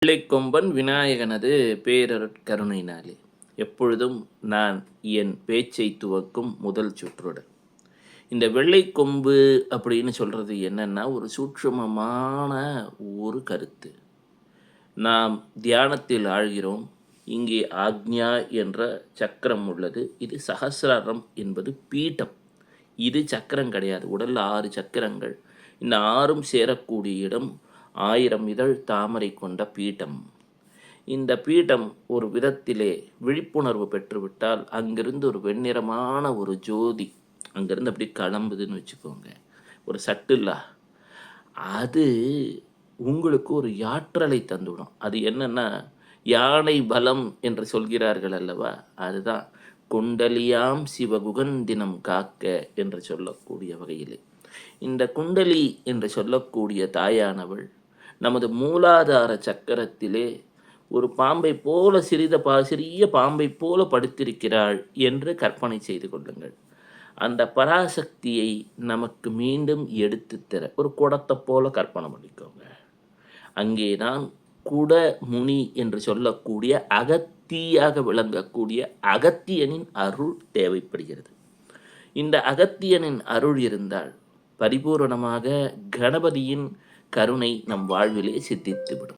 வெள்ளைக்கொம்பன் விநாயகனது பேரருட்கருணையினாலே எப்பொழுதும் நான் என் பேச்சை துவக்கும் முதல் சுற்றுடன் இந்த வெள்ளைக்கொம்பு அப்படின்னு சொல்கிறது என்னன்னா ஒரு சூட்சுமமான ஒரு கருத்து. நாம் தியானத்தில் ஆழ்கிறோம். இங்கே ஆக்ஞா என்ற சக்கரம் உள்ளது. இது சகசிராரம் என்பது பீட்டம். இது சக்கரம் கிடையாது. உடலில் 6 சக்கரங்கள். இந்த 6ம் சேரக்கூடிய இடம் 1000 இதழ் தாமரை கொண்ட பீட்டம். இந்த பீட்டம் ஒரு விதத்திலே விழிப்புணர்வு பெற்றுவிட்டால் அங்கிருந்து ஒரு வெண்ணிறமான ஒரு ஜோதி அங்கிருந்து அப்படி கிளம்புதுன்னு வச்சுக்கோங்க. ஒரு சட்டில்லா அது உங்களுக்கு ஒரு ஆற்றலை தந்துவிடும். அது என்னன்னா யானை பலம் என்று சொல்கிறார்கள் அல்லவா, அதுதான் குண்டலியாம் சிவகுகந்தினம் காக்க என்று சொல்லக்கூடிய வகையிலே இந்த குண்டலி என்று சொல்லக்கூடிய தாயானவள் நமது மூலாதார சக்கரத்திலே ஒரு பாம்பை போல சிறிய பாம்பை போல படுத்திருக்கிறாள் என்று கற்பனை செய்து கொள்ளுங்கள். அந்த பராசக்தியை நமக்கு மீண்டும் எடுத்து தர ஒரு குடத்தை போல கற்பனை பண்ணிக்கோங்க. அங்கேதான் குடமுனி என்று சொல்லக்கூடிய அகத்தியாக விளங்கக்கூடிய அகத்தியனின் அருள் தேவைப்படுகிறது. இந்த அகத்தியனின் அருள் இருந்தால் பரிபூரணமாக கணபதியின் கருணை நம் வாழ்விலே சித்தித்துவிடும்.